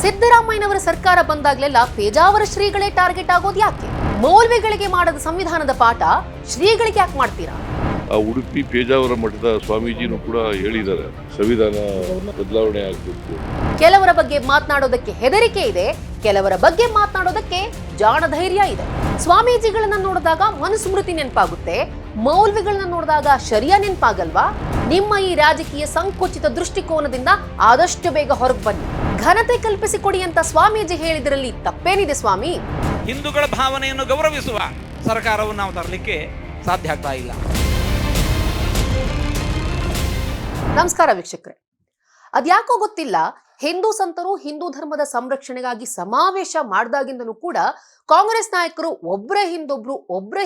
ಸಿದ್ದರಾಮಯ್ಯನವರ ಸರ್ಕಾರ ಬಂದಾಗ್ಲೆಲ್ಲ ಪೇಜಾವರ ಶ್ರೀಗಳೇ ಟಾರ್ಗೆಟ್ ಆಗೋದು ಯಾಕೆ? ಮೌಲ್ವಿಗಳಿಗೆ ಮಾಡದ ಸಂವಿಧಾನದ ಪಾಠ ಶ್ರೀಗಳಿಗೆ ಯಾಕೆ ಮಾಡ್ತೀರಾ? ಆ ಉಡುಪಿ ಪೇಜಾವರ ಮಠದ ಸ್ವಾಮೀಜಿನೂ ಕೂಡ ಹೇಳಿದ್ದಾರೆ, ಸಂವಿಧಾನ ಬದಲಾವಣೆ ಆಗಬೇಕು. ಕೆಲವರ ಬಗ್ಗೆ ಮಾತನಾಡೋದಕ್ಕೆ ಹೆದರಿಕೆ ಇದೆ, ಕೆಲವರ ಬಗ್ಗೆ ಮಾತನಾಡೋದಕ್ಕೆ ಜಾಣ ಧೈರ್ಯ ಇದೆ. ಸ್ವಾಮೀಜಿಗಳನ್ನ ನೋಡಿದಾಗ ಮನುಸ್ಮೃತಿ ನೆನಪಾಗುತ್ತೆ, ಮೌಲ್ವಿಗಳನ್ನ ನೋಡಿದಾಗ ಶರಿಯಾ ನೆನಪಾಗಲ್ವಾ? ನಿಮ್ಮ ಈ ರಾಜಕೀಯ ಸಂಕುಚಿತ ದೃಷ್ಟಿಕೋನದಿಂದ ಆದಷ್ಟು ಬೇಗ ಹೊರಗೆ ಬನ್ನಿ. ಘನತೆ ಕಲ್ಪಿಸಿಕೊಡಿ ಅಂತ ಸ್ವಾಮೀಜಿ ಹೇಳಿದ್ರಲ್ಲಿ ತಪ್ಪೇನಿದೆ ಸ್ವಾಮಿ? ಹಿಂದೂಗಳ ಭಾವನೆಯನ್ನು ಗೌರವಿಸುವ ಸರ್ಕಾರವನ್ನು ನಾವು ತರಲಿಕ್ಕೆ ಸಾಧ್ಯ ಆಗ್ತಾ ಇಲ್ಲ. ನಮಸ್ಕಾರ ವೀಕ್ಷಕರೇ. ಅದ್ಯಾಕೋ ಗೊತ್ತಿಲ್ಲ, ಹಿಂದೂ ಸಂತರು ಹಿಂದೂ ಧರ್ಮದ ಸಂರಕ್ಷಣೆಗಾಗಿ ಸಮಾವೇಶ ಮಾಡಿದಾಗಿಂದನೂ ಕೂಡ ಕಾಂಗ್ರೆಸ್ ನಾಯಕರು ಒಬ್ಬರ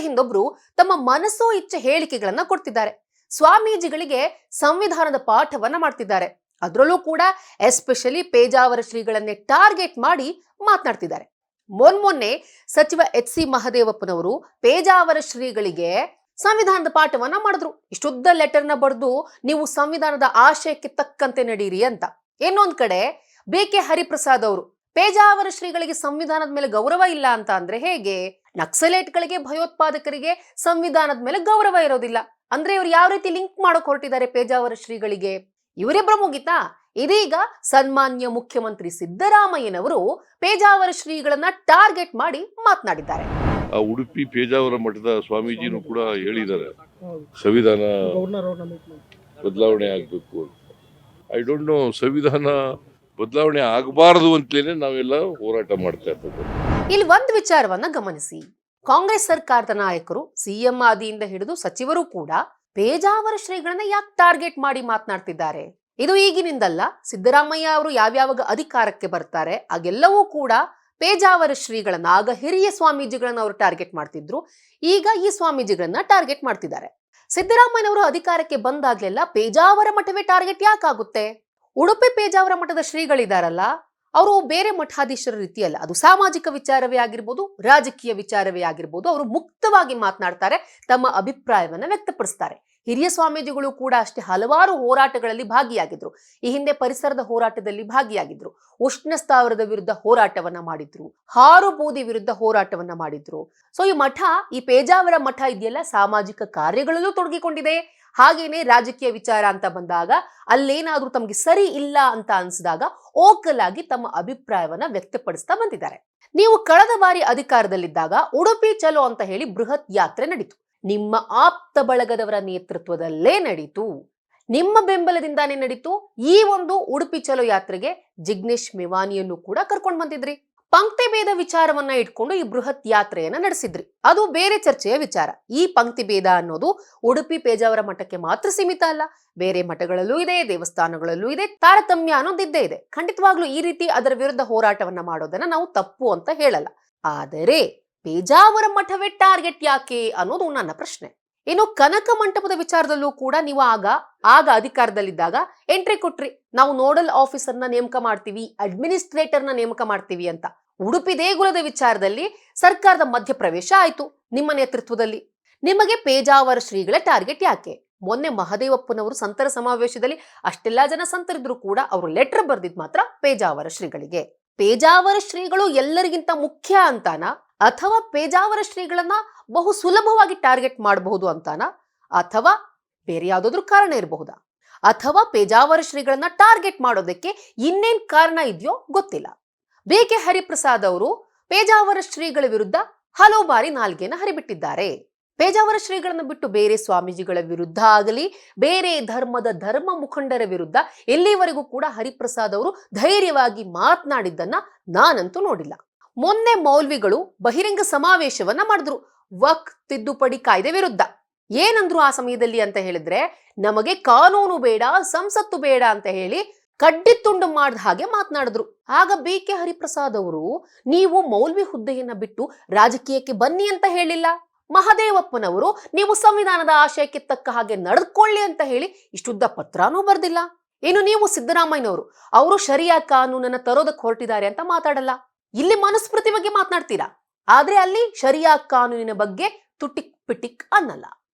ಹಿಂದೊಬ್ರು ತಮ್ಮ ಮನಸ್ಸೋ ಇಚ್ಛೆ ಹೇಳಿಕೆಗಳನ್ನ ಕೊಡ್ತಿದ್ದಾರೆ. ಸ್ವಾಮೀಜಿಗಳಿಗೆ ಸಂವಿಧಾನದ ಪಾಠವನ್ನ ಮಾಡ್ತಿದ್ದಾರೆ. ಅದರಲ್ಲೂ ಕೂಡ ಎಸ್ಪೆಷಲಿ ಪೇಜಾವರ ಶ್ರೀಗಳನ್ನೇ ಟಾರ್ಗೆಟ್ ಮಾಡಿ ಮಾತನಾಡ್ತಿದ್ದಾರೆ. ಮೊನ್ನೆ ಸಚಿವ HC ಮಹದೇವಪ್ಪನವರು ಪೇಜಾವರ ಶ್ರೀಗಳಿಗೆ ಸಂವಿಧಾನದ ಪಾಠವನ್ನ ಮಾಡಿದ್ರು. ಇಷ್ಟುದ್ದ ಲೆಟರ್ನ ಬರೆದು ನೀವು ಸಂವಿಧಾನದ ಆಶಯಕ್ಕೆ ತಕ್ಕಂತೆ ನಡೀರಿ ಅಂತ. ಇನ್ನೊಂದ್ ಕಡೆ BK ಹರಿಪ್ರಸಾದ್ ಅವರು ಪೇಜಾವರ ಶ್ರೀಗಳಿಗೆ ಸಂವಿಧಾನದ ಮೇಲೆ ಗೌರವ ಇಲ್ಲ ಅಂತ ಅಂದ್ರೆ ಹೇಗೆ? ನಕ್ಸಲೇಟ್ಗಳಿಗೆ, ಭಯೋತ್ಪಾದಕರಿಗೆ ಸಂವಿಧಾನದ ಮೇಲೆ ಗೌರವ ಇರೋದಿಲ್ಲ ಅಂದ್ರೆ ಇವ್ರು ಯಾವ ರೀತಿ ಲಿಂಕ್ ಮಾಡೋಕ್ ಹೊರಟಿದ್ದಾರೆ ಪೇಜಾವರ ಶ್ರೀಗಳಿಗೆ? ಇವರಿಬ್ಬರ ಮುಗಿತಾ? ಇದೀಗ ಸನ್ಮಾನ್ಯ ಮುಖ್ಯಮಂತ್ರಿ ಸಿದ್ದರಾಮಯ್ಯನವರು ಪೇಜಾವರ ಶ್ರೀಗಳನ್ನ ಟಾರ್ಗೆಟ್ ಮಾಡಿ ಮಾತನಾಡಿದ್ದಾರೆ. ಆ ಉಡುಪಿ ಪೇಜಾವರ ಮಠದ ಸ್ವಾಮೀಜಿನೂ ಕೂಡ ಹೇಳಿದ್ದಾರೆ, ಸಂವಿಧಾನ ಬದಲಾವಣೆ ಆಗಬೇಕು ಅಂತ. ಐ ಡೋಂಟ್ ನೋ, ಸಂವಿಧಾನ ಬದಲಾವಣೆ ಆಗಬಾರದು ಅಂತಲೇ ನಾವೆಲ್ಲ ಹೋರಾಟ ಮಾಡ್ತಾ ಇರ್ತದೆ. ಇಲ್ಲಿ ಒಂದು ವಿಚಾರವನ್ನ ಗಮನಿಸಿ. ಕಾಂಗ್ರೆಸ್ ಸರ್ಕಾರದ ನಾಯಕರು, CM ಆದಿಯಿಂದ ಹಿಡಿದು ಸಚಿವರು ಕೂಡ ಪೇಜಾವರ ಶ್ರೀಗಳನ್ನ ಯಾಕೆ ಟಾರ್ಗೆಟ್ ಮಾಡಿ ಮಾತನಾಡ್ತಿದ್ದಾರೆ? ಇದು ಈಗಿನಿಂದಲ್ಲ. ಸಿದ್ದರಾಮಯ್ಯ ಅವರು ಯಾವ್ಯಾವಾಗ ಅಧಿಕಾರಕ್ಕೆ ಬರ್ತಾರೆ ಆಗೆಲ್ಲವೂ ಕೂಡ ಪೇಜಾವರ ಶ್ರೀಗಳನ್ನ, ಆಗ ಹಿರಿಯ ಸ್ವಾಮೀಜಿಗಳನ್ನ ಅವರು ಟಾರ್ಗೆಟ್ ಮಾಡ್ತಿದ್ರು. ಈಗ ಈ ಸ್ವಾಮೀಜಿಗಳನ್ನ ಟಾರ್ಗೆಟ್ ಮಾಡ್ತಿದ್ದಾರೆ. ಸಿದ್ದರಾಮಯ್ಯನವರು ಅಧಿಕಾರಕ್ಕೆ ಬಂದಾಗ್ಲೆಲ್ಲ ಪೇಜಾವರ ಮಠವೇ ಟಾರ್ಗೆಟ್ ಯಾಕಾಗುತ್ತೆ? ಉಡುಪಿ ಪೇಜಾವರ ಮಠದ ಶ್ರೀಗಳಿದಾರಲ್ಲ, ಅವರು ಬೇರೆ ಮಠಾಧೀಶರ ರೀತಿಯಲ್ಲ. ಅದು ಸಾಮಾಜಿಕ ವಿಚಾರವೇ ಆಗಿರ್ಬೋದು, ರಾಜಕೀಯ ವಿಚಾರವೇ ಆಗಿರ್ಬೋದು, ಅವರು ಮುಕ್ತವಾಗಿ ಮಾತನಾಡ್ತಾರೆ, ತಮ್ಮ ಅಭಿಪ್ರಾಯವನ್ನ ವ್ಯಕ್ತಪಡಿಸ್ತಾರೆ. ಹಿರಿಯ ಸ್ವಾಮೀಜಿಗಳು ಕೂಡ ಅಷ್ಟೇ ಹಲವಾರು ಹೋರಾಟಗಳಲ್ಲಿ ಭಾಗಿಯಾಗಿದ್ರು. ಈ ಹಿಂದೆ ಪರಿಸರದ ಹೋರಾಟದಲ್ಲಿ ಭಾಗಿಯಾಗಿದ್ರು, ಉಷ್ಣ ಸ್ಥಾವರದ ವಿರುದ್ಧ ಹೋರಾಟವನ್ನ ಮಾಡಿದ್ರು, ಹಾರು ಬೂದಿ ವಿರುದ್ಧ ಹೋರಾಟವನ್ನ ಮಾಡಿದ್ರು. ಸೊ ಈ ಪೇಜಾವರ ಮಠ ಇದೆಯಲ್ಲ, ಸಾಮಾಜಿಕ ಕಾರ್ಯಗಳಲ್ಲೂ ತೊಡಗಿಕೊಂಡಿದೆ. ಹಾಗೇನೆ ರಾಜಕೀಯ ವಿಚಾರ ಅಂತ ಬಂದಾಗ ಅಲ್ಲೇನಾದ್ರೂ ತಮ್ಗೆ ಸರಿ ಇಲ್ಲ ಅಂತ ಅನ್ಸಿದಾಗ ಓಕಲ್ ಆಗಿ ತಮ್ಮ ಅಭಿಪ್ರಾಯವನ್ನ ವ್ಯಕ್ತಪಡಿಸ್ತಾ ಬಂದಿದ್ದಾರೆ. ನೀವು ಕಳೆದ ಬಾರಿ ಅಧಿಕಾರದಲ್ಲಿದ್ದಾಗ ಉಡುಪಿ ಚಲೋ ಅಂತ ಹೇಳಿ ಬೃಹತ್ ಯಾತ್ರೆ ನಡೀತು. ನಿಮ್ಮ ಆಪ್ತ ಬಳಗದವರ ನೇತೃತ್ವದಲ್ಲೇ ನಡೀತು, ನಿಮ್ಮ ಬೆಂಬಲದಿಂದಾನೇ ನಡೀತು. ಈ ಒಂದು ಉಡುಪಿ ಚಲೋ ಯಾತ್ರೆಗೆ ಜಿಗ್ನೇಶ್ ಮೇವಾನಿಯನ್ನು ಕೂಡ ಕರ್ಕೊಂಡು ಬಂದಿದ್ರಿ. ಪಂಕ್ತಿ ಭೇದ ವಿಚಾರವನ್ನ ಇಟ್ಕೊಂಡು ಈ ಬೃಹತ್ ಯಾತ್ರೆಯನ್ನ ನಡೆಸಿದ್ರಿ. ಅದು ಬೇರೆ ಚರ್ಚೆಯ ವಿಚಾರ. ಈ ಪಂಕ್ತಿ ಭೇದ ಅನ್ನೋದು ಉಡುಪಿ ಪೇಜಾವರ ಮಠಕ್ಕೆ ಮಾತ್ರ ಸೀಮಿತ ಅಲ್ಲ, ಬೇರೆ ಮಠಗಳಲ್ಲೂ ಇದೆ, ದೇವಸ್ಥಾನಗಳಲ್ಲೂ ಇದೆ. ತಾರತಮ್ಯ ಅನ್ನೋದಿದ್ದೇ ಇದೆ. ಖಂಡಿತವಾಗ್ಲೂ ಈ ರೀತಿ ಅದರ ವಿರುದ್ಧ ಹೋರಾಟವನ್ನ ಮಾಡೋದನ್ನ ನಾವು ತಪ್ಪು ಅಂತ ಹೇಳಲ್ಲ. ಆದರೆ ಪೇಜಾವರ ಮಠವೇ ಟಾರ್ಗೆಟ್ ಯಾಕೆ ಅನ್ನೋದು ನನ್ನ ಪ್ರಶ್ನೆ. ಇನ್ನು ಕನಕ ಮಂಟಪದ ವಿಚಾರದಲ್ಲೂ ಕೂಡ ನೀವು ಆಗ ಅಧಿಕಾರದಲ್ಲಿದ್ದಾಗ ಎಂಟ್ರಿ ಕೊಟ್ರಿ, ನಾವು ನೋಡಲ್ ಆಫೀಸರ್ನ ನೇಮಕ ಮಾಡ್ತೀವಿ, ಅಡ್ಮಿನಿಸ್ಟ್ರೇಟರ್ನ ನೇಮಕ ಮಾಡ್ತೀವಿ ಅಂತ. ಉಡುಪಿ ದೇಗುಲದ ವಿಚಾರದಲ್ಲಿ ಸರ್ಕಾರದ ಮಧ್ಯಪ್ರವೇಶ ಆಯ್ತು ನಿಮ್ಮ ನೇತೃತ್ವದಲ್ಲಿ. ನಿಮಗೆ ಪೇಜಾವರ ಶ್ರೀಗಳ ಟಾರ್ಗೆಟ್ ಯಾಕೆ? ಮೊನ್ನೆ ಮಹದೇವಪ್ಪನವರು ಸಂತರ ಸಮಾವೇಶದಲ್ಲಿ ಅಷ್ಟೆಲ್ಲಾ ಜನ ಸಂತರಿದ್ರು ಕೂಡ ಅವರು ಲೆಟರ್ ಬರ್ದಿದ್ ಮಾತ್ರ ಪೇಜಾವರ ಶ್ರೀಗಳಿಗೆ. ಪೇಜಾವರ ಶ್ರೀಗಳು ಎಲ್ಲರಿಗಿಂತ ಮುಖ್ಯ ಅಂತಾನ, ಅಥವಾ ಪೇಜಾವರ ಶ್ರೀಗಳನ್ನ ಬಹು ಸುಲಭವಾಗಿ ಟಾರ್ಗೆಟ್ ಮಾಡಬಹುದು ಅಂತಾನ, ಅಥವಾ ಬೇರೆ ಯಾವ್ದಾದ್ರು ಕಾರಣ ಇರಬಹುದಾ? ಅಥವಾ ಪೇಜಾವರ ಶ್ರೀಗಳನ್ನ ಟಾರ್ಗೆಟ್ ಮಾಡೋದಕ್ಕೆ ಇನ್ನೇನ್ ಕಾರಣ ಇದೆಯೋ ಗೊತ್ತಿಲ್ಲ. BK ಹರಿಪ್ರಸಾದ್ ಅವರು ಪೇಜಾವರ ಶ್ರೀಗಳ ವಿರುದ್ಧ ಹಲವು ಬಾರಿ ನಾಲ್ಗೆನ ಹರಿಬಿಟ್ಟಿದ್ದಾರೆ. ಪೇಜಾವರ ಶ್ರೀಗಳನ್ನ ಬಿಟ್ಟು ಬೇರೆ ಸ್ವಾಮೀಜಿಗಳ ವಿರುದ್ಧ ಆಗಲಿ, ಬೇರೆ ಧರ್ಮ ಮುಖಂಡರ ವಿರುದ್ಧ ಎಲ್ಲಿವರೆಗೂ ಕೂಡ ಹರಿಪ್ರಸಾದ್ ಅವರು ಧೈರ್ಯವಾಗಿ ಮಾತನಾಡಿದ್ದನ್ನ ನಾನಂತೂ ನೋಡಿಲ್ಲ. ಮೊನ್ನೆ ಮೌಲ್ವಿಗಳು ಬಹಿರಂಗ ಸಮಾವೇಶವನ್ನ ಮಾಡಿದ್ರು ವಕ್ಫ್ ತಿದ್ದುಪಡಿ ಕಾಯ್ದೆ ವಿರುದ್ಧ. ಏನಂದ್ರು ಆ ಸಮಯದಲ್ಲಿ ಅಂತ ಹೇಳಿದ್ರೆ, ನಮಗೆ ಕಾನೂನು ಬೇಡ, ಸಂಸತ್ತು ಬೇಡ ಅಂತ ಹೇಳಿ ಕಡ್ಡಿ ತುಂಡು ಮಾಡಿದ ಹಾಗೆ ಮಾತನಾಡಿದ್ರು. ಆಗ BK ಹರಿಪ್ರಸಾದ್ ಅವರು ನೀವು ಮೌಲ್ವಿ ಹುದ್ದೆಯನ್ನ ಬಿಟ್ಟು ರಾಜಕೀಯಕ್ಕೆ ಬನ್ನಿ ಅಂತ ಹೇಳಿಲ್ಲ. ಮಹದೇವಪ್ಪನವರು ನೀವು ಸಂವಿಧಾನದ ಆಶಯಕ್ಕೆ ತಕ್ಕ ಹಾಗೆ ನಡೆದುಕೊಳ್ಳಿ ಅಂತ ಹೇಳಿ ಇಷ್ಟುದ್ದ ಪತ್ರನೂ ಬರ್ದಿಲ್ಲ. ಇನ್ನು ನೀವು ಸಿದ್ದರಾಮಯ್ಯನವರು ಅವರು ಶರಿಯಾ ಕಾನೂನನ್ನ ತರೋದಕ್ಕೆ ಹೊರಟಿದ್ದಾರೆ ಅಂತ ಮಾತಾಡಲ್ಲ. ಇಲ್ಲಿ ಮನುಸ್ಮೃತಿ ಬಗ್ಗೆ ಮಾತನಾಡ್ತೀರಾ, ಆದ್ರೆ ಅಲ್ಲಿ ಶರಿಯಾ ಕಾನೂನಿನ ಬಗ್ಗೆ ತುಟಿಕ್ ಪಿಟಿಕ್ ಅನ್ನಲ್ಲ.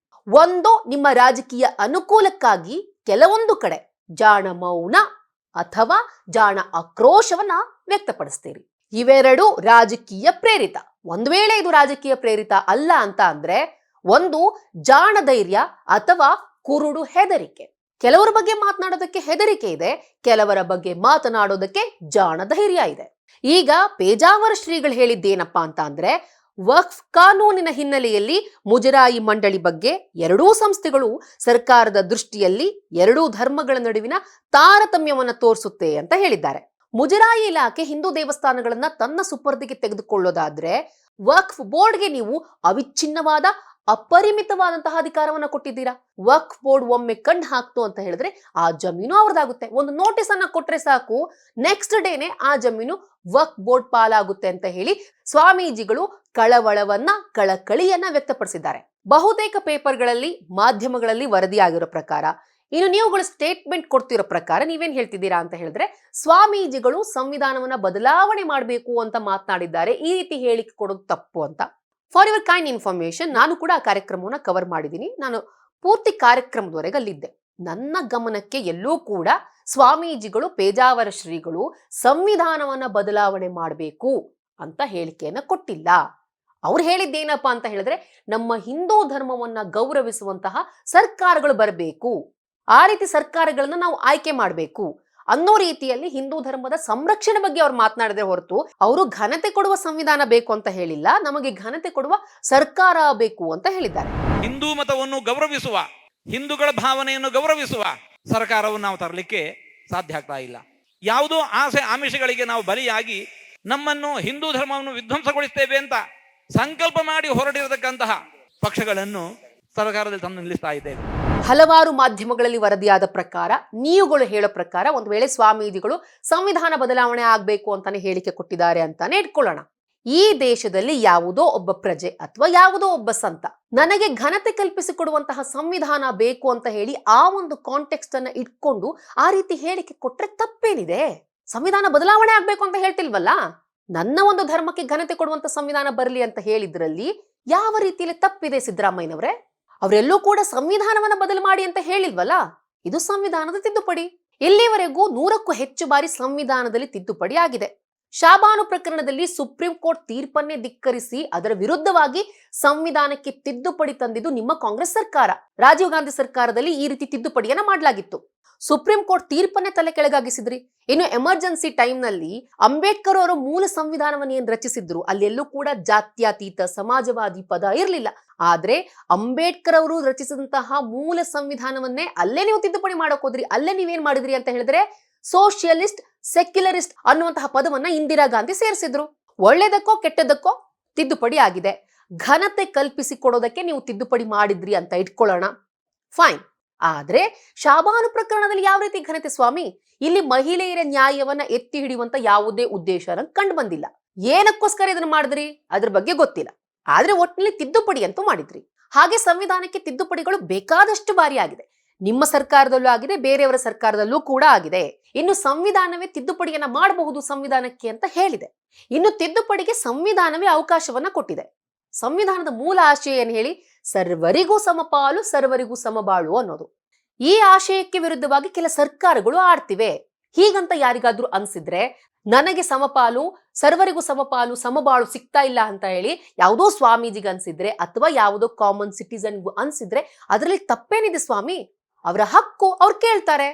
ಒಂದು ನಿಮ್ಮ ರಾಜಕೀಯ ಅನುಕೂಲಕ್ಕಾಗಿ ಕೆಲವೊಂದು ಕಡೆ ಜಾಣ ಮೌನ ಅಥವಾ ಜಾಣ ಆಕ್ರೋಶವನ್ನ ವ್ಯಕ್ತಪಡಿಸ್ತೀರಿ. ಇವೆರಡು ರಾಜಕೀಯ ಪ್ರೇರಿತ. ಒಂದ್ ವೇಳೆ ಇದು ರಾಜಕೀಯ ಪ್ರೇರಿತ ಅಲ್ಲ ಅಂತ ಅಂದ್ರೆ ಒಂದು ಜಾಣ ಧೈರ್ಯ ಅಥವಾ ಕುರುಡು ಹೆದರಿಕೆ. ಕೆಲವರ ಬಗ್ಗೆ ಮಾತನಾಡೋದಕ್ಕೆ ಹೆದರಿಕೆ ಇದೆ, ಕೆಲವರ ಬಗ್ಗೆ ಮಾತನಾಡೋದಕ್ಕೆ ಜಾಣ ಧೈರ್ಯ ಇದೆ. ಈಗ ಪೇಜಾವರ ಶ್ರೀಗಳು ಹೇಳಿದ್ದೇನಪ್ಪಾ ಅಂತ ಅಂದ್ರೆ ವಕ್ಫ್ ಕಾನೂನಿನ ಹಿನ್ನೆಲೆಯಲ್ಲಿ ಮುಜರಾಯಿ ಮಂಡಳಿ ಬಗ್ಗೆ ಎರಡೂ ಸಂಸ್ಥೆಗಳು ಸರ್ಕಾರದ ದೃಷ್ಟಿಯಲ್ಲಿ ಎರಡೂ ಧರ್ಮಗಳ ನಡುವಿನ ತಾರತಮ್ಯವನ್ನ ತೋರಿಸುತ್ತೆ ಅಂತ ಹೇಳಿದ್ದಾರೆ. ಮುಜರಾಯಿ ಇಲಾಖೆ ಹಿಂದೂ ದೇವಸ್ಥಾನಗಳನ್ನ ತನ್ನ ಸುಪರ್ದಿಗೆ ತೆಗೆದುಕೊಳ್ಳೋದಾದ್ರೆ ವಕ್ಫ್ ಬೋರ್ಡ್ಗೆ ನೀವು ಅವಿಚ್ಛಿನ್ನವಾದ ಅಪರಿಮಿತವಾದಂತಹ ಅಧಿಕಾರವನ್ನ ಕೊಟ್ಟಿದ್ದೀರಾ. ವಕ್ಫ್ ಬೋರ್ಡ್ ಒಮ್ಮೆ ಕಣ್ಣು ಹಾಕ್ತು ಅಂತ ಹೇಳಿದ್ರೆ ಆ ಜಮೀನು ಅವ್ರದಾಗುತ್ತೆ. ಒಂದು ನೋಟಿಸ್ ಅನ್ನ ಕೊಟ್ರೆ ಸಾಕು, ನೆಕ್ಸ್ಟ್ ಡೇನೆ ಆ ಜಮೀನು ವಕ್ಫ್ ಬೋರ್ಡ್ ಪಾಲಾಗುತ್ತೆ ಅಂತ ಹೇಳಿ ಸ್ವಾಮೀಜಿಗಳು ಕಳವಳವನ್ನ ಕಳಕಳಿಯನ್ನ ವ್ಯಕ್ತಪಡಿಸಿದ್ದಾರೆ. ಬಹುತೇಕ ಪೇಪರ್ಗಳಲ್ಲಿ ಮಾಧ್ಯಮಗಳಲ್ಲಿ ವರದಿಯಾಗಿರೋ ಪ್ರಕಾರ, ಇನ್ನು ನೀವುಗಳು ಸ್ಟೇಟ್ಮೆಂಟ್ ಕೊಡ್ತಿರೋ ಪ್ರಕಾರ ನೀವೇನ್ ಹೇಳ್ತಿದ್ದೀರಾ ಅಂತ ಹೇಳಿದ್ರೆ ಸ್ವಾಮೀಜಿಗಳು ಸಂವಿಧಾನವನ್ನ ಬದಲಾವಣೆ ಮಾಡಬೇಕು ಅಂತ ಮಾತನಾಡಿದ್ದಾರೆ. ಈ ರೀತಿ ಹೇಳಿಕೆ ಕೊಡೋದು ತಪ್ಪು ಅಂತ. ಫಾರ್ ಯುವರ್ ಕೈಂಡ್ ಇನ್ಫಾರ್ಮೇಶನ್, ನಾನು ಕೂಡ ಆ ಕಾರ್ಯಕ್ರಮವನ್ನ ಕವರ್ ಮಾಡಿದ್ದೀನಿ. ನಾನು ಪೂರ್ತಿ ಕಾರ್ಯಕ್ರಮದವರೆಗೆ ಅಲ್ಲಿದ್ದೆ. ನನ್ನ ಗಮನಕ್ಕೆ ಎಲ್ಲೂ ಕೂಡ ಸ್ವಾಮೀಜಿಗಳು ಪೇಜಾವರ ಶ್ರೀಗಳು ಸಂವಿಧಾನವನ್ನ ಬದಲಾವಣೆ ಮಾಡಬೇಕು ಅಂತ ಹೇಳಿಕೆಯನ್ನ ಕೊಟ್ಟಿಲ್ಲ. ಅವ್ರು ಹೇಳಿದ್ದೇನಪ್ಪಾ ಅಂತ ಹೇಳಿದ್ರೆ ನಮ್ಮ ಹಿಂದೂ ಧರ್ಮವನ್ನ ಗೌರವಿಸುವಂತಹ ಸರ್ಕಾರಗಳು ಬರಬೇಕು, ಆ ರೀತಿ ಸರ್ಕಾರಗಳನ್ನ ನಾವು ಆಯ್ಕೆ ಮಾಡಬೇಕು ಅನ್ನೋ ರೀತಿಯಲ್ಲಿ ಹಿಂದೂ ಧರ್ಮದ ಸಂರಕ್ಷಣೆ ಬಗ್ಗೆ ಅವ್ರು ಮಾತನಾಡಿದ್ರೆ ಹೊರತು ಅವರು ಘನತೆ ಕೊಡುವ ಸಂವಿಧಾನ ಬೇಕು ಅಂತ ಹೇಳಿಲ್ಲ, ನಮಗೆ ಘನತೆ ಕೊಡುವ ಸರ್ಕಾರ ಬೇಕು ಅಂತ ಹೇಳಿದ್ದಾರೆ. ಹಿಂದೂ ಮತವನ್ನು ಗೌರವಿಸುವ, ಹಿಂದೂಗಳ ಭಾವನೆಯನ್ನು ಗೌರವಿಸುವ ಸರ್ಕಾರವನ್ನು ನಾವು ತರಲಿಕ್ಕೆ ಸಾಧ್ಯ ಆಗ್ತಾ ಇಲ್ಲ. ಯಾವುದೋ ಆಸೆ ಆಮಿಷಗಳಿಗೆ ನಾವು ಬಲಿಯಾಗಿ ನಮ್ಮನ್ನು ಹಿಂದೂ ಧರ್ಮವನ್ನು ವಿಧ್ವಂಸಗೊಳಿಸ್ತೇವೆ ಅಂತ ಸಂಕಲ್ಪ ಮಾಡಿ ಹೊರಟಿರತಕ್ಕಂತಹ ಪಕ್ಷಗಳನ್ನು ಸರ್ಕಾರದಲ್ಲಿ ತಂದು ನಿಲ್ಲಿಸ್ತಾ ಇದ್ದೇವೆ. ಹಲವಾರು ಮಾಧ್ಯಮಗಳಲ್ಲಿ ವರದಿಯಾದ ಪ್ರಕಾರ, ನೀವುಗಳು ಹೇಳೋ ಪ್ರಕಾರ ಒಂದು ವೇಳೆ ಸ್ವಾಮೀಜಿಗಳು ಸಂವಿಧಾನ ಬದಲಾವಣೆ ಆಗ್ಬೇಕು ಅಂತಾನೆ ಹೇಳಿಕೆ ಕೊಟ್ಟಿದ್ದಾರೆ ಅಂತಾನೆ ಇಟ್ಕೊಳ್ಳೋಣ. ಈ ದೇಶದಲ್ಲಿ ಯಾವುದೋ ಒಬ್ಬ ಪ್ರಜೆ ಅಥವಾ ಯಾವುದೋ ಒಬ್ಬ ಸಂತ ನನಗೆ ಘನತೆ ಕಲ್ಪಿಸಿಕೊಡುವಂತಹ ಸಂವಿಧಾನ ಬೇಕು ಅಂತ ಹೇಳಿ ಆ ಒಂದು ಕಾಂಟೆಕ್ಸ್ಟ್ ಅನ್ನ ಇಟ್ಕೊಂಡು ಆ ರೀತಿ ಹೇಳಿಕೆ ಕೊಟ್ರೆ ತಪ್ಪೇನಿದೆ? ಸಂವಿಧಾನ ಬದಲಾವಣೆ ಆಗ್ಬೇಕು ಅಂತ ಹೇಳ್ತಿಲ್ವಲ್ಲ. ನನ್ನ ಒಂದು ಧರ್ಮಕ್ಕೆ ಘನತೆ ಕೊಡುವಂತ ಸಂವಿಧಾನ ಬರಲಿ ಅಂತ ಹೇಳಿದ್ರಲ್ಲಿ ಯಾವ ರೀತಿಯಲ್ಲಿ ತಪ್ಪಿದೆ ಸಿದ್ದರಾಮಯ್ಯನವರೇ? ಅವರೆಲ್ಲೂ ಕೂಡ ಸಂವಿಧಾನವನ್ನ ಬದಲು ಮಾಡಿ ಅಂತ ಹೇಳಿಲ್ವಲ್ಲ. ಇದು ಸಂವಿಧಾನದ ತಿದ್ದುಪಡಿ. ಇಲ್ಲಿವರೆಗೂ 100ಕ್ಕೂ ಹೆಚ್ಚು ಬಾರಿ ಸಂವಿಧಾನದಲ್ಲಿ ತಿದ್ದುಪಡಿ ಆಗಿದೆ. ಶಾಬಾನು ಪ್ರಕರಣದಲ್ಲಿ ಸುಪ್ರೀಂ ಕೋರ್ಟ್ ತೀರ್ಪನ್ನೇ ಧಿಕ್ಕರಿಸಿ ಅದರ ವಿರುದ್ಧವಾಗಿ ಸಂವಿಧಾನಕ್ಕೆ ತಿದ್ದುಪಡಿ ತಂದಿದ್ದು ನಿಮ್ಮ ಕಾಂಗ್ರೆಸ್ ಸರ್ಕಾರ. ರಾಜೀವ್ ಗಾಂಧಿ ಸರ್ಕಾರದಲ್ಲಿ ಈ ರೀತಿ ತಿದ್ದುಪಡಿಯನ್ನ ಮಾಡಲಾಗಿತ್ತು. ಸುಪ್ರೀಂ ಕೋರ್ಟ್ ತೀರ್ಪನ್ನೇ ತಲೆ ಕೆಳಗಾಗಿಸಿದ್ರಿ. ಇನ್ನು ಎಮರ್ಜೆನ್ಸಿ ಟೈಮ್ ನಲ್ಲಿ ಅಂಬೇಡ್ಕರ್ ಅವರು ಮೂಲ ಸಂವಿಧಾನವನ್ನು ಏನ್ ರಚಿಸಿದ್ರು ಅಲ್ಲೆಲ್ಲೂ ಕೂಡ ಜಾತ್ಯತೀತ ಸಮಾಜವಾದಿ ಪದ ಇರಲಿಲ್ಲ. ಆದ್ರೆ ಅಂಬೇಡ್ಕರ್ ಅವರು ರಚಿಸಿದಂತಹ ಮೂಲ ಸಂವಿಧಾನವನ್ನೇ ಅಲ್ಲೇ ನೀವು ತಿದ್ದುಪಡಿ ಮಾಡಕ್ ಹೋದ್ರಿ. ಅಲ್ಲೇ ನೀವೇನ್ ಮಾಡಿದ್ರಿ ಅಂತ ಹೇಳಿದ್ರೆ ಸೋಷಿಯಲಿಸ್ಟ್, ಸೆಕ್ಯುಲರಿಸ್ಟ್ ಅನ್ನುವಂತಹ ಪದವನ್ನ ಇಂದಿರಾ ಗಾಂಧಿ ಸೇರಿಸಿದ್ರು. ಒಳ್ಳೇದಕ್ಕೋ ಕೆಟ್ಟದಕ್ಕೋ ತಿದ್ದುಪಡಿ ಆಗಿದೆ. ಘನತೆ ಕಲ್ಪಿಸಿ ಕೊಡೋದಕ್ಕೆ ನೀವು ತಿದ್ದುಪಡಿ ಮಾಡಿದ್ರಿ ಅಂತ ಇಟ್ಕೊಳ್ಳೋಣ, ಫೈನ್. ಆದ್ರೆ ಶಾಬಾನು ಪ್ರಕರಣದಲ್ಲಿ ಯಾವ ರೀತಿ ಘನತೆ ಸ್ವಾಮಿ? ಇಲ್ಲಿ ಮಹಿಳೆಯರ ನ್ಯಾಯವನ್ನ ಎತ್ತಿ ಹಿಡಿಯುವಂತ ಯಾವುದೇ ಉದ್ದೇಶ ಕಂಡು ಬಂದಿಲ್ಲ. ಏನಕ್ಕೋಸ್ಕರ ಇದನ್ನ ಮಾಡಿದ್ರಿ ಅದ್ರ ಬಗ್ಗೆ ಗೊತ್ತಿಲ್ಲ. ಆದ್ರೆ ಒಟ್ಟಿನಲ್ಲಿ ತಿದ್ದುಪಡಿ ಅಂತೂ ಮಾಡಿದ್ರಿ. ಹಾಗೆ ಸಂವಿಧಾನಕ್ಕೆ ತಿದ್ದುಪಡಿಗಳು ಬೇಕಾದಷ್ಟು ಬಾರಿ ಆಗಿದೆ. ನಿಮ್ಮ ಸರ್ಕಾರದಲ್ಲೂ ಆಗಿದೆ, ಬೇರೆಯವರ ಸರ್ಕಾರದಲ್ಲೂ ಕೂಡ ಆಗಿದೆ. ಇನ್ನು ಸಂವಿಧಾನವೇ ತಿದ್ದುಪಡಿಯನ್ನ ಮಾಡಬಹುದು ಸಂವಿಧಾನಕ್ಕೆ ಅಂತ ಹೇಳಿದೆ. ಇನ್ನು ತಿದ್ದುಪಡಿಗೆ ಸಂವಿಧಾನವೇ ಅವಕಾಶವನ್ನ ಕೊಟ್ಟಿದೆ. ಸಂವಿಧಾನದ ಮೂಲ ಆಶಯ ಏನ್ ಹೇಳಿ? ಸರ್ವರಿಗೂ ಸಮಪಾಲು, ಸರ್ವರಿಗೂ ಸಮಬಾಳು ಅನ್ನೋದು. ಈ ಆಶಯಕ್ಕೆ ವಿರುದ್ಧವಾಗಿ ಕೆಲ ಸರ್ಕಾರಗಳು ಆಡ್ತಿವೆ. ಹೀಗಂತ ಯಾರಿಗಾದ್ರೂ ಅನ್ಸಿದ್ರೆ ನನಗೆ ಸಮಪಾಲು, ಸರ್ವರಿಗೂ ಸಮಪಾಲು, ಸಮಬಾಳು ಸಿಗ್ತಾ ಇಲ್ಲ ಅಂತ ಹೇಳಿ ಯಾವುದೋ ಸ್ವಾಮೀಜಿಗೆ ಅನ್ಸಿದ್ರೆ ಅಥವಾ ಯಾವುದೋ ಕಾಮನ್ ಸಿಟಿಸನ್ಗೂ ಅನ್ಸಿದ್ರೆ ಅದರಲ್ಲಿ ತಪ್ಪೇನಿದೆ ಸ್ವಾಮಿ? ಅವರ ಹಕ್ಕು, ಅವ್ರು ಕೇಳ್ತಾರೆ.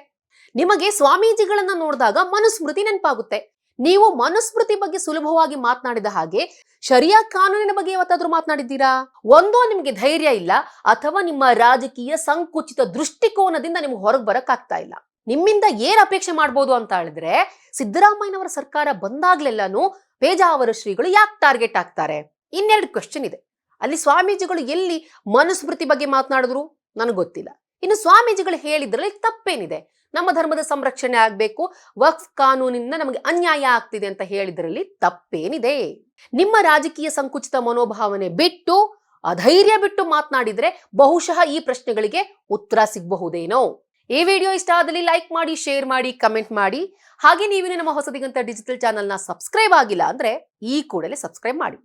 ನಿಮಗೆ ಸ್ವಾಮೀಜಿಗಳನ್ನ ನೋಡಿದಾಗ ಮನುಸ್ಮೃತಿ ನೆನಪಾಗುತ್ತೆ. ನೀವು ಮನುಸ್ಮೃತಿ ಬಗ್ಗೆ ಸುಲಭವಾಗಿ ಮಾತನಾಡಿದ ಹಾಗೆ ಶರಿಯಾ ಕಾನೂನಿನ ಬಗ್ಗೆ ಯಾವತ್ತಾದ್ರೂ ಮಾತನಾಡಿದ್ದೀರಾ? ಒಂದೋ ನಿಮ್ಗೆ ಧೈರ್ಯ ಇಲ್ಲ, ಅಥವಾ ನಿಮ್ಮ ರಾಜಕೀಯ ಸಂಕುಚಿತ ದೃಷ್ಟಿಕೋನದಿಂದ ನಿಮ್ಗೆ ಹೊರಗೆ ಬರಕ್ ಆಗ್ತಾ ಇಲ್ಲ. ನಿಮ್ಮಿಂದ ಏನ್ ಅಪೇಕ್ಷೆ ಮಾಡ್ಬೋದು ಅಂತ ಹೇಳಿದ್ರೆ, ಸಿದ್ದರಾಮಯ್ಯನವರ ಸರ್ಕಾರ ಬಂದಾಗ್ಲೆಲ್ಲಾನು ಪೇಜಾವರ ಶ್ರೀಗಳು ಯಾಕೆ ಟಾರ್ಗೆಟ್ ಆಗ್ತಾರೆ? ಇನ್ನೆರಡು ಕ್ವೆಶ್ಚನ್ ಇದೆ. ಅಲ್ಲಿ ಸ್ವಾಮೀಜಿಗಳು ಎಲ್ಲಿ ಮನುಸ್ಮೃತಿ ಬಗ್ಗೆ ಮಾತನಾಡಿದ್ರು ನನಗೆ ಗೊತ್ತಿಲ್ಲ. ಇನ್ನು ಸ್ವಾಮೀಜಿಗಳು ಹೇಳಿದ್ರಲ್ಲಿ ತಪ್ಪೇನಿದೆ? ನಮ್ಮ ಧರ್ಮದ ಸಂರಕ್ಷಣೆ ಆಗ್ಬೇಕು, ವಕ್ಫ್ ಕಾನೂನಿನಿಂದ ನಮಗೆ ಅನ್ಯಾಯ ಆಗ್ತಿದೆ ಅಂತ ಹೇಳಿದ್ರಲ್ಲಿ ತಪ್ಪೇನಿದೆ? ನಿಮ್ಮ ರಾಜಕೀಯ ಸಂಕುಚಿತ ಮನೋಭಾವನೆ ಬಿಟ್ಟು, ಅಧೈರ್ಯ ಬಿಟ್ಟು ಮಾತನಾಡಿದ್ರೆ ಬಹುಶಃ ಈ ಪ್ರಶ್ನೆಗಳಿಗೆ ಉತ್ತರ ಸಿಗಬಹುದೇನೋ. ಈ ವಿಡಿಯೋ ಇಷ್ಟ ಆದಲ್ಲಿ ಲೈಕ್ ಮಾಡಿ, ಶೇರ್ ಮಾಡಿ, ಕಮೆಂಟ್ ಮಾಡಿ. ಹಾಗೆ ನೀವೇನು ನಮ್ಮ ಹೊಸದಿಗಂತ ಡಿಜಿಟಲ್ ಚಾನೆಲ್ನ ಸಬ್ಸ್ಕ್ರೈಬ್ ಆಗಿಲ್ಲ ಅಂದ್ರೆ ಈ ಕೂಡಲೇ ಸಬ್ಸ್ಕ್ರೈಬ್ ಮಾಡಿ.